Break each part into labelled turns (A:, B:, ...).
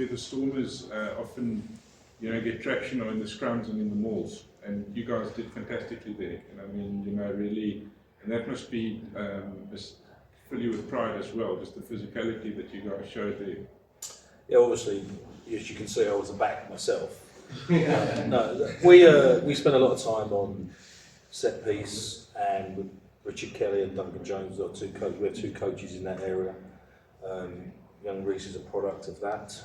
A: where the Stormers often, get traction are in the scrums and in the mauls, and you guys did fantastically there. And I mean, really, and that must be fill you with pride as well, just the physicality that you guys showed there.
B: Yeah, obviously, as you can see, I was a back myself. No, we spent a lot of time on set piece, and with Richard Kelly and Duncan Jones, our two coaches. We have two coaches in that area. Young Reese is a product of that.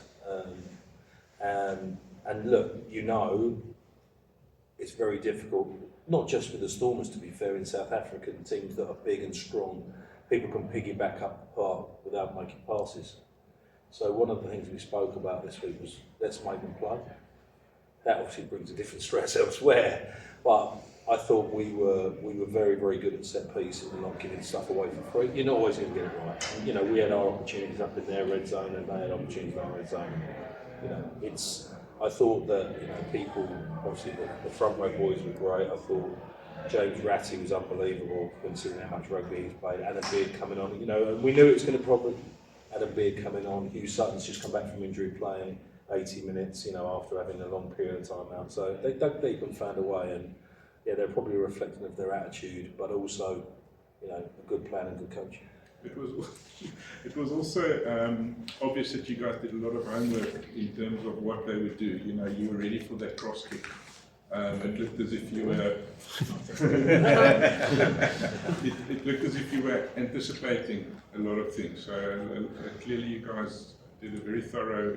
B: And look, it's very difficult, not just with the Stormers, to be fair, in South African teams that are big and strong. People can piggyback up apart without making passes. So one of the things we spoke about this week was, let's make them play. That obviously brings a different stress elsewhere, but I thought we were very, very good at set pieces and not giving stuff away for free. You're not always going to get it right. And, we had our opportunities up in their red zone, and they had opportunities in our red zone. I thought that people, obviously the front row boys were great. I thought James Ratty was unbelievable, considering how much rugby he's played. Adam Beard coming on, and we knew it was going to probably. Adam Beard coming on. Hugh Sutton's just come back from injury, playing 80 minutes, after having a long period of time out. So they dug deep and found a way, and they're probably a reflection of their attitude, but also, a good plan and good coaching.
A: It was also obvious that you guys did a lot of homework in terms of what they would do. You were ready for that cross kick. It looked as if you were. it looked as if you were anticipating a lot of things. So clearly, you guys did a very thorough,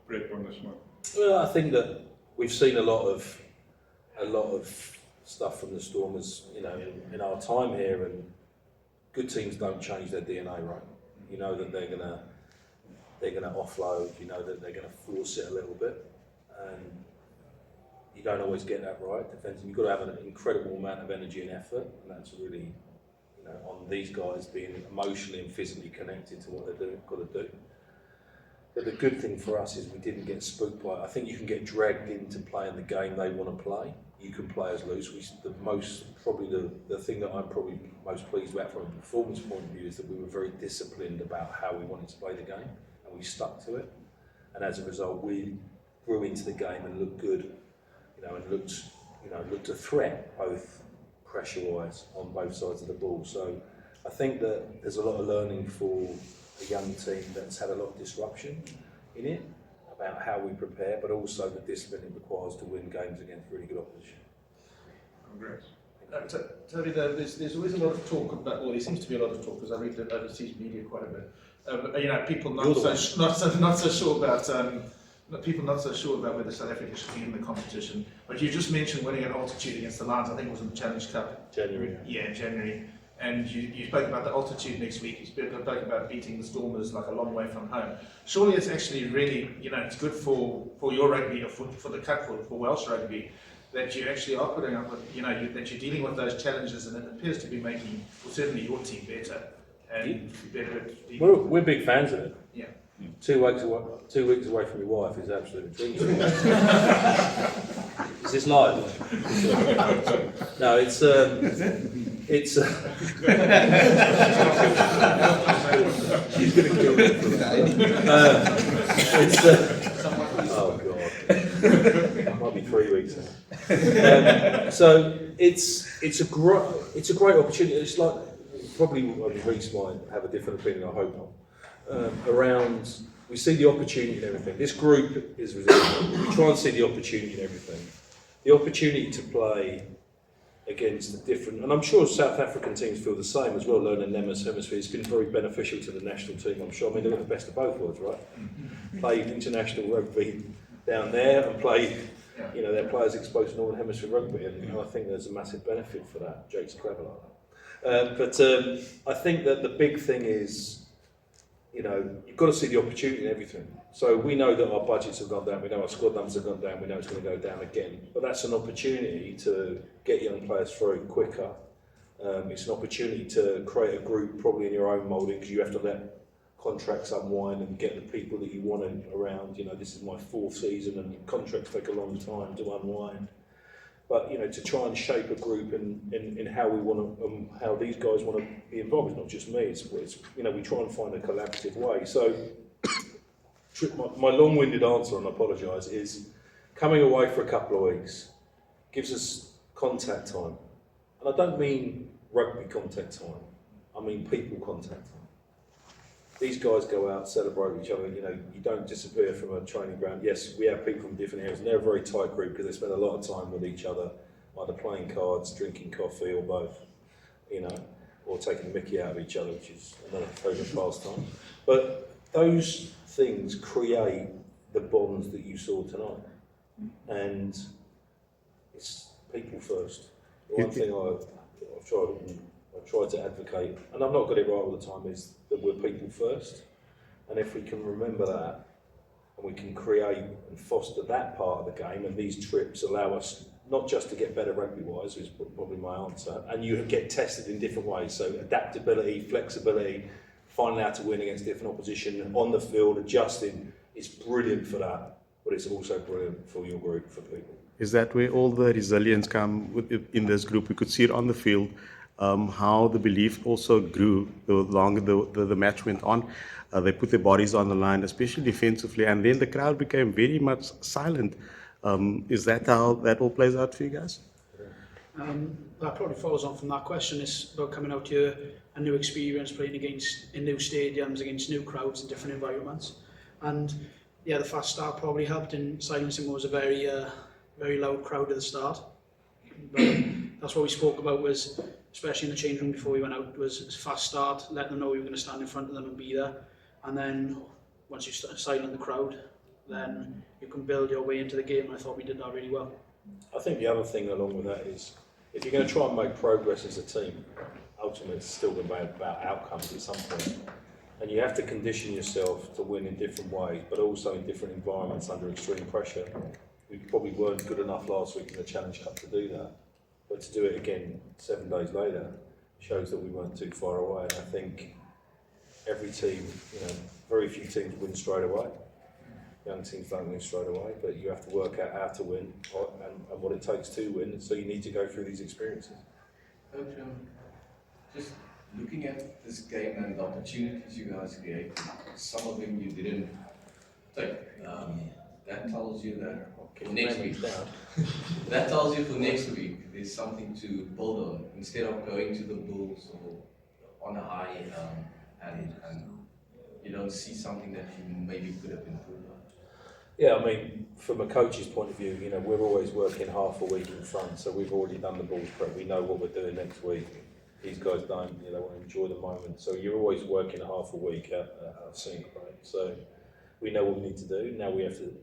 A: prep on this one.
B: Well, I think that we've seen a lot of stuff from the Stormers, in our time here, and good teams don't change their DNA, right? You know that they're gonna offload. You know that they're gonna force it a little bit, and you don't always get that right. Defensively, you've got to have an incredible amount of energy and effort, and that's really, on these guys being emotionally and physically connected to what they're got to do. But the good thing for us is we didn't get spooked by it. I think you can get dragged into playing the game they want to play. You can play as loose. The thing that I'm probably most pleased about from a performance point of view is that we were very disciplined about how we wanted to play the game, and we stuck to it. And as a result, we grew into the game and looked good. And looked a threat, both pressure-wise, on both sides of the ball. So I think that there's a lot of learning for a young team that's had a lot of disruption in it, about how we prepare, but also the discipline it requires to win games against really good opposition.
A: Congrats.
C: Toby, there's always a lot of talk about, well, there seems to be a lot of talk, because I read the overseas media quite a bit. People not so sure about. People not so sure about whether South Africa should be in the competition. But you just mentioned winning at altitude against the Lions. I think it was in the Challenge Cup.
B: January.
C: Yeah, in January. And you spoke about the altitude next week. You spoke about beating the Stormers like a long way from home. Surely it's actually really, it's good for your rugby, or for the cut for Welsh rugby, that you actually are putting up with, that you're dealing with those challenges, and it appears to be making, well, certainly your team better. And better at dealing.
B: We're big fans of it.
C: Yeah.
B: 2 weeks away from your wife is absolute dream. Is this live? No, it's she's going to kill me for that. Oh god, it might be 3 weeks now. So it's a great opportunity. It's like, probably Reece might have a different opinion, I hope not. Around, we see the opportunity in everything. This group is resilient. We try and see the opportunity in everything. The opportunity to play against the different, and I'm sure South African teams feel the same as well, learning them as hemisphere. It's been very beneficial to the national team, I'm sure. I mean, they've got the best of both worlds, right? Played international rugby down there and played, their players exposed to Northern Hemisphere rugby, and I think there's a massive benefit for that. Jake's clever like that. But I think that the big thing is, you've got to see the opportunity in everything. So we know that our budgets have gone down, we know our squad numbers have gone down, we know it's going to go down again. But that's an opportunity to get young players through quicker. It's an opportunity to create a group probably in your own moulding, because you have to let contracts unwind and get the people that you want around. This is my 4th season, and contracts take a long time to unwind. But to try and shape a group in how we want to, how these guys want to be involved. It's not just me. It's we try and find a collaborative way. So my long-winded answer, and I apologise, is coming away for a couple of weeks gives us contact time. And I don't mean rugby contact time, I mean people contact time. These guys go out, celebrate with each other, you know, you don't disappear from a training ground. Yes, we have people from different areas, and they're a very tight group because they spend a lot of time with each other, either playing cards, drinking coffee, or both, you know, or taking the mickey out of each other, which is another favourite pastime. But those things create the bonds that you saw tonight. And it's people first. One thing I've tried to advocate, and I've not got it right all the time, is that we're people first. And if we can remember that, and we can create and foster that part of the game, and these trips allow us not just to get better rugby-wise, is probably my answer, and you get tested in different ways. So adaptability, flexibility, finding out to win against different opposition, on the field, adjusting, is brilliant for that, but it's also brilliant for your group, for people.
D: Is that where all the resilience come in this group? We could see it on the field, how the belief also grew the longer the match went on. They put their bodies on the line, especially defensively, and then the crowd became very much silent. Is that how that all plays out for you guys?
E: That probably follows on from that question. It's about coming out to a new experience, playing in new stadiums, against new crowds in different environments. And yeah, the fast start probably helped in silencing what was a very loud crowd at the start. But that's what we spoke about, was, especially in the change room before we went out, was fast start, letting them know we were going to stand in front of them and be there. And then once you silence the crowd, then you can build your way into the game. And I thought we did that really well.
B: I think the other thing along with that is, if you're going to try and make progress as a team, ultimately it's still going to be about outcomes at some point. And you have to condition yourself to win in different ways, but also in different environments under extreme pressure. We probably weren't good enough last week in the Challenge Cup to do that. But to do it again 7 days later shows that we weren't too far away. And I think every team, you know, very few teams win straight away. Young teams don't win straight away, but you have to work out how to win and what it takes to win. So you need to go through these experiences.
F: Coach, just looking at this game and the opportunities you guys created, some of them you didn't take. That tells you that for next week. That tells you for next week there's something to build on instead of going to the Bulls or on a high and you don't see something that you maybe could have improved on.
B: Yeah, I mean, from a coach's point of view, you know, we're always working half a week in front, so we've already done the Bulls prep. We know what we're doing next week. These guys don't, you know, want to enjoy the moment. So you're always working half a week at sync, right? So we know what we need to do. Now we have to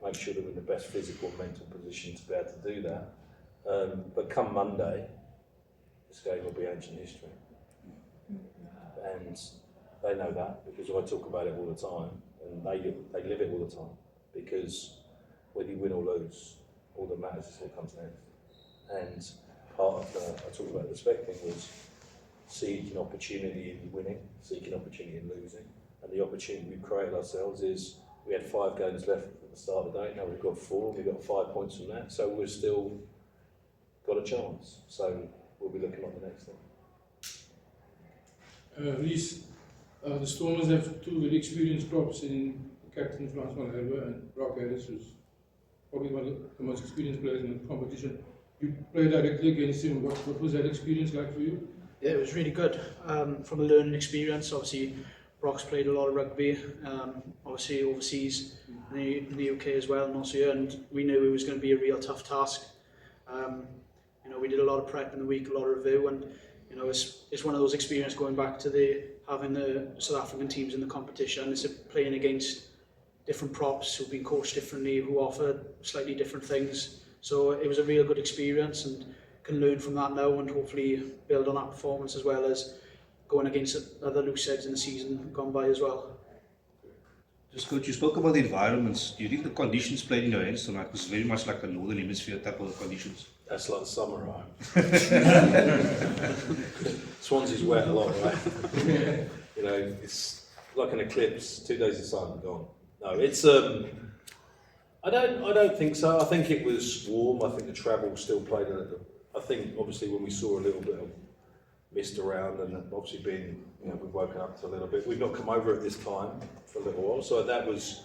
B: make sure that we're in the best physical and mental position to be able to do that. But come Monday, this game will be ancient history. And they know that because I talk about it all the time, and they live it all the time. Because whether you win or lose, all that matters is what comes next. And part of I talked about respecting was seeking opportunity in winning, seeking opportunity in losing. And the opportunity we've created ourselves is we had 5 games left at the start of the day, now we've got 4, we've got 5 points from that, so we've still got a chance. So we'll be looking at the next thing.
G: Reece, the Stormers have 2 very experienced props in Captain Francois Herber and Brock Harris, who's probably one of the most experienced players in the competition. You played directly against him. What was that experience like for you?
E: Yeah, it was really good. From a learning experience, obviously Brock's played a lot of rugby, obviously overseas in the UK as well, and also here, and we knew it was going to be a real tough task. You know, we did a lot of prep in the week, a lot of review, and you know, it's one of those experiences going back to having the South African teams in the competition. It's playing against different props who've been coached differently, who offer slightly different things. So it was a real good experience, and can learn from that now and hopefully build on that performance, as well as going against other loose heads in the season gone by as well.
H: Just Coach, you spoke about the environments. Do you think the conditions played in your hands tonight? Because it's very much like a Northern Hemisphere type of conditions.
B: That's like summer, right? Swansea's wet a lot, right? You know, it's like an eclipse. 2 days of sun, gone. No, it's I don't think so. I think it was warm. I think the travel still played in it. I think obviously when we saw a little bit of missed around, and obviously been, you know, we've woken up to a little bit. We've not come over at this time for a little while, so that was,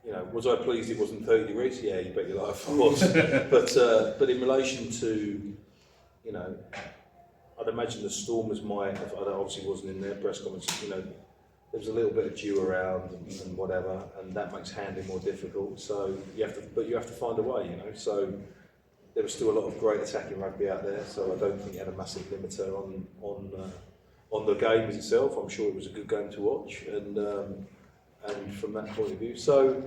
B: you know, was I pleased it wasn't 30 degrees? Yeah, you bet your life I was. But in relation to, you know, I'd imagine the Stormers might have, I obviously wasn't in their press conference, you know, there was a little bit of dew around and whatever, and that makes handling more difficult. So you have to find a way, you know. So there was still a lot of great attacking rugby out there. So I don't think it had a massive limiter on the game itself. I'm sure it was a good game to watch, and from that point of view. So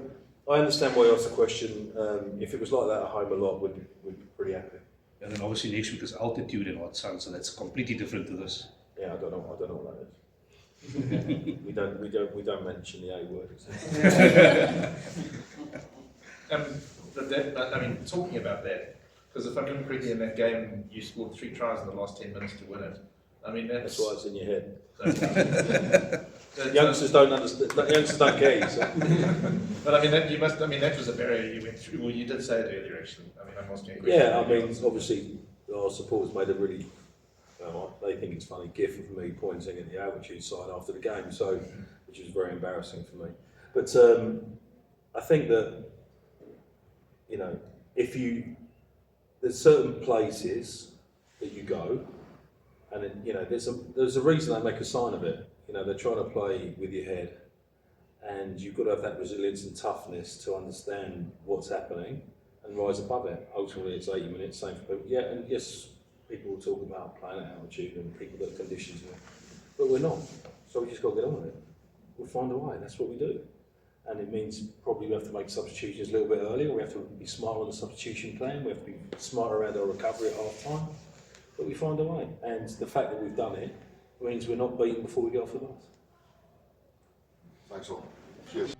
B: I understand why you asked the question. If it was like that at home a lot, we'd be pretty happy.
H: And then obviously next week is altitude and hot sun, so that's completely different to this.
B: Yeah, I don't know what that is. we don't mention the A word.
C: I mean, talking about that, because if I remember correctly, in that game, you scored 3 tries in the last 10 minutes to win it. I mean,
B: That's why it's in your head.
C: That,
B: Youngsters don't understand. Youngsters don't care you. So.
C: but I mean, that was a barrier you went through. Well, you did say it earlier, actually. I mean, I'm asking a question.
B: Yeah, I mean, obviously, our supporters made a really, they think it's funny, gif of me pointing at the altitude sign after the game, so which was very embarrassing for me. But I think that, you know, there's certain places that you go, and then, you know, there's a reason they make a sign of it. You know, they're trying to play with your head, and you've got to have that resilience and toughness to understand what's happening and rise above it. Ultimately, it's 80 minutes, same for people. Yeah, and yes, people will talk about playing at altitude and people that are conditions, but we're not. So we just got to get on with it. We'll find a way. That's what we do. And it means probably we have to make substitutions a little bit earlier. We have to be smarter on the substitution plan. We have to be smarter around our recovery at half time. But we find a way. And the fact that we've done it means we're not beaten before we get off the bus.
I: Thanks all. Cheers.